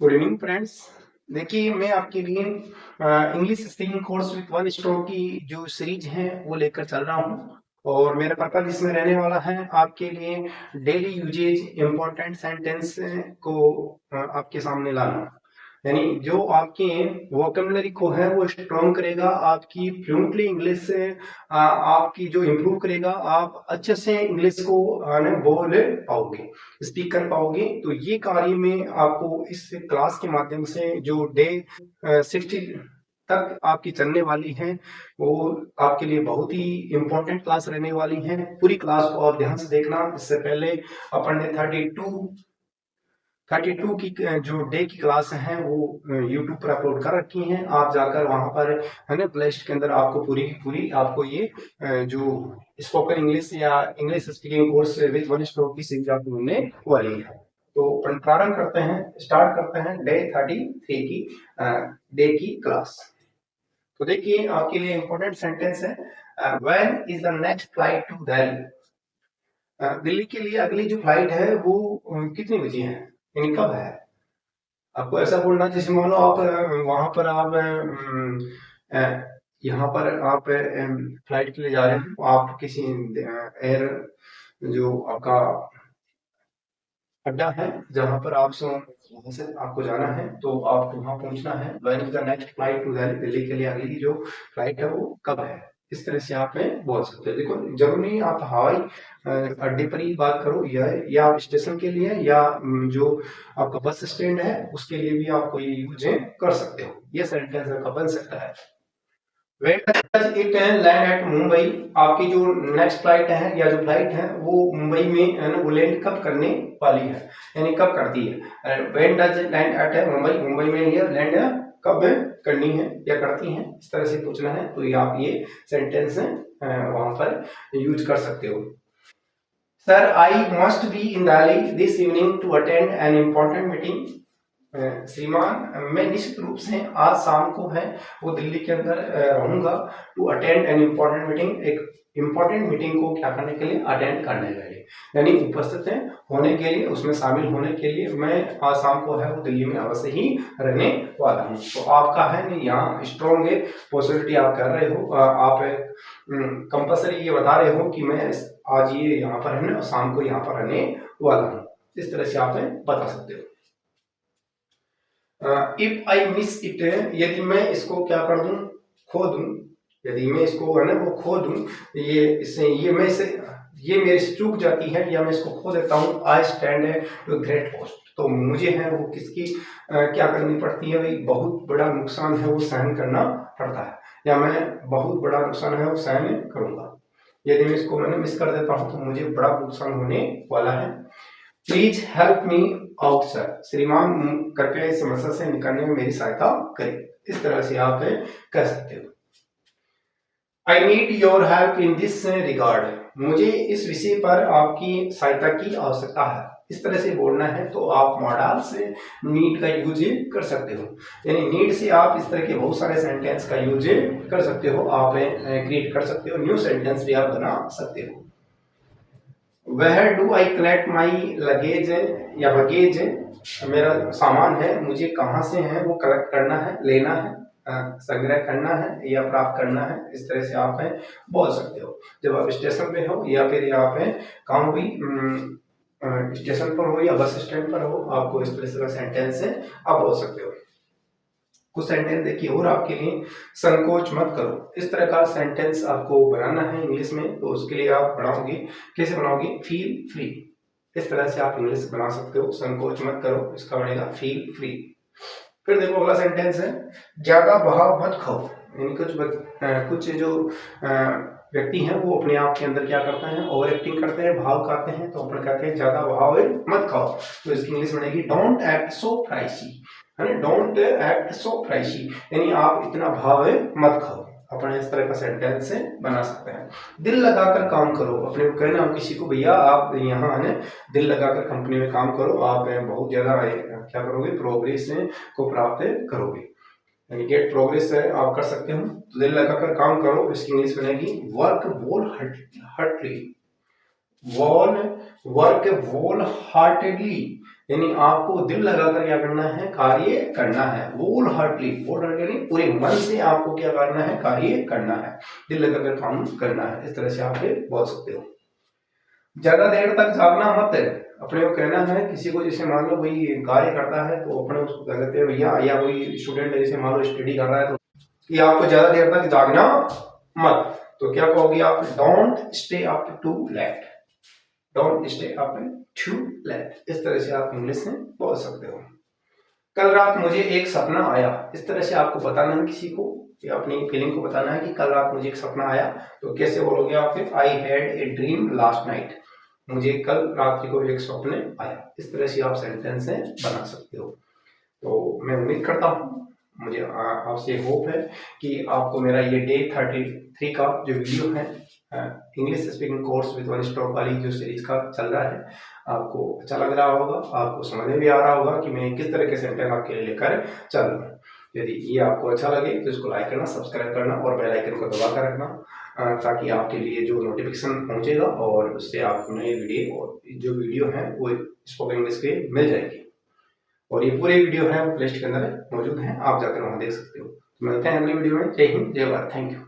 Good evening friends. देखिए मैं आपके लिए English speaking course with one stroke की जो सीरीज है वो लेकर चल रहा हूँ। और मेरा पर्पज इसमें रहने वाला है आपके लिए डेली यूजेज इम्पोर्टेंट सेंटेंस को आपके सामने लाना, यानी जो आपके वोकेबलरी को है वो स्ट्रॉन्ग करेगा, आपकी फ्लुएंटली इंग्लिश से आपकी जो इम्प्रूव करेगा, आप अच्छे से इंग्लिश को बोल पाओगे, स्पीक कर पाओगे। तो ये कार्य में आपको इस क्लास के माध्यम से जो डे 60 तक आपकी चलने वाली है वो आपके लिए बहुत ही इंपॉर्टेंट क्लास रहने वाली है। पूरी क्लास को आप ध्यान से देखना। इससे पहले अपन ने 32 की जो डे की क्लास है वो यूट्यूब पर अपलोड कर रखी हैं। आप जाकर वहां पर है ना प्लेलिस्ट के अंदर आपको पूरी की पूरी आपको ये जो स्पोकन इंग्लिश या English speaking course with one stroke की सीरीज आपको मिलने वाली है। तो अपन प्रारंभ करते हैं, स्टार्ट करते हैं डे 33 की डे की क्लास। तो देखिए आपके लिए इंपॉर्टेंट सेंटेंस है, when is the next flight to Delhi. Delhi के लिए अगली जो फ्लाइट है वो कितनी बजे है, यानी कब है। आपको ऐसा बोलना जैसे मान लो आप वहां पर आप यहाँ पर आप फ्लाइट के लिए जा रहे हैं, आप किसी एयर जो आपका अड्डा है जहां पर आप वहां से आपको जाना है तो आपको वहां पहुंचना है। When is the next flight to Delhi, Delhi के लिए अगली जो फ्लाइट है वो कब है। इस तरह से आप बोल सकते हैं। देखो जरूरी नहीं आप हवाई अड्डे पर ही बात करो, या आप स्टेशन के लिए या जो आपका बस स्टैंड है उसके लिए भी आप कोई यूज कर सकते हो। ये सेंटेंस आपका बन सकता है। When does it land at Mumbai, आपकी जो नेक्स्ट फ्लाइट है या जो फ्लाइट है वो मुंबई में है ना वो लैंड कब करने वाली है, यानी कब करती है। When does land at Mumbai, Mumbai में ये लैंड कब करनी है या करती है, इस तरह से पूछना है तो ये आप ये सेंटेंस वहां पर यूज कर सकते हो। Sir I must be in Delhi this evening to attend an important meeting. श्रीमान मैं निश्चित रूप से आज शाम को है वो दिल्ली के अंदर रहूंगा to attend an important meeting, एक इम्पोर्टेंट मीटिंग को क्या करने के लिए, अटेंड करने के लिए, यानी उपस्थित है होने के लिए, उसमें शामिल होने के लिए मैं आज शाम को है वो दिल्ली में अवश्य ही रहने वाला हूँ। तो आपका है नहीं यहाँ स्ट्रॉन्ग है पॉसिबिलिटी आप कर रहे हो, आप कंपल्सरी ये बता रहे हो कि मैं आज ये यहाँ पर रहने और शाम को यहाँ पर रहने वाला हूँ। इस तरह से आप बता सकते हो। इफ आई मिस इट, यदि मैं इसको क्या कर दूं, खो दूं, यदि मैं इसको है ना वो खो दूं, ये इससे ये मैं से ये मेरे से चूक जाती है या मैं इसको खो देता हूँ, I stand to great cost, तो मुझे है वो किसकी क्या करनी पड़ती है भाई, बहुत बड़ा नुकसान है वो सहन करना पड़ता है, या मैं बहुत बड़ा नुकसान है वो सहन करूंगा। यदि मैं इसको मैंने मिस कर देता हूँ तो मुझे बड़ा नुकसान होने वाला है। Please help me out sir, श्रीमान कृपया इस समस्या से निकलने में मेरी सहायता करें। इस तरह से आप कह सकते हो। I need your help in this regard, मुझे इस विषय पर आपकी सहायता की आवश्यकता है। इस तरह से बोलना है तो आप मॉडल से नीड का यूज कर सकते हो, यानी नीड से आप इस तरह के बहुत सारे सेंटेंस का यूज कर सकते हो, आप क्रिएट कर सकते हो, न्यू सेंटेंस भी आप बना सकते हो। Where do I collect my luggage या बगेज, मेरा सामान है मुझे कहाँ से है वो कलेक्ट करना है, लेना है, संग्रह करना है या प्राप्त करना है। इस तरह से आप बोल सकते हो जब आप स्टेशन पे हो या फिर आप कहाँ भी स्टेशन पर हो या बस स्टैंड पर हो, आपको इस तरह से सेंटेंस आप बोल सकते हो। कुछ सेंटेंस देखिए और आपके लिए, संकोच मत करो, इस तरह का सेंटेंस आपको बनाना है इंग्लिश में, तो उसके लिए आप बनाओगे, कैसे बनाओगे, फील फ्री, इस तरह से आप इंग्लिश बना सकते हो। संकोच मत करो, इसका बनेगा फील फ्री। फिर देखो अगला सेंटेंस है, ज्यादा बहाव मत खाओ, यानी कुछ जो व्यक्ति हैं वो अपने आप के अंदर क्या करते हैं, ओवर एक्टिंग करते हैं, भाव खाते हैं, तो अपन कहते हैं ज्यादा भाव मत खाओ, तो इसकी इंग्लिश बनेगी डोंट एक्ट सो प्राइसी, है ना, डोंट एक्ट सो प्राइसी, यानी आप इतना भाव मत खाओ। अपन इस तरह का सेंटेंस बना सकते हैं। दिल लगाकर काम करो, अपने को कहना किसी को भैया आप यहाँ है दिल लगाकर कंपनी में काम करो, आप बहुत ज्यादा क्या करोगे, प्रोग्रेस को प्राप्त करोगे, यानी गेट प्रोग्रेस आप कर सकते हो। तो दिल लगाकर काम करो, इसकी इंग्लिश बनेगी वर्क वोल हार्टली, वॉल वर्क वोल हार्टेडली, यानी आपको दिल लगाकर क्या करना है, कार्य करना है। होल हार्टली यानी पूरे मन से आपको क्या करना है, कार्य करना है, दिल लगाकर काम करना है। इस तरह से आप बोल सकते हो। ज्यादा देर तक जागना मत है, अपने को कहना है किसी को, जैसे मान लो कोई कार्य करता है तो अपने उसको कह देते हैं भैया, या कोई स्टूडेंट है जैसे मान लो स्टडी कर रहा है तो कि आपको ज्यादा देर तक जागना मत, तो क्या कहोगे आप, don't stay up too late, don't stay up too late. इस तरह से आप इंग्लिश में बोल सकते हो। कल रात मुझे एक सपना आया, इस तरह से आपको बताना है किसी को, या अपनी फीलिंग को बताना है कि कल रात मुझे एक सपना आया, तो कैसे बोलोगे आप फिर, I had a dream last night, मुझे कल रात्रि को एक स्वप्न आया। इस तरह से आप सेंटेंस बना सकते हो। तो मैं उम्मीद करता हूँ, मुझे आपसे होप है कि आपको मेरा ये डे 33 का जो वीडियो है English speaking course with one stop वाली जो सीरीज का चल रहा है, आपको अच्छा लग रहा होगा, आपको समझ में भी आ रहा होगा कि मैं किस तरह के सेंटेंस आपके लिए लेकर चल रहा हूँ। यदि ये आपको अच्छा लगे तो इसको लाइक करना, सब्सक्राइब करना और बेल आइकन को दबा कर रखना, ताकि आपके लिए जो नोटिफिकेशन पहुंचेगा और उससे आप नए वीडियो और जो वीडियो है वो स्पोकन इंग्लिश के मिल जाएगी। और ये पूरे वीडियो है वो प्लेलिस्ट के अंदर मौजूद है, आप जाकर वहां देख सकते हो। मिलते हैं अगली वीडियो में। जय हिंद, जय भारत, थैंक यू।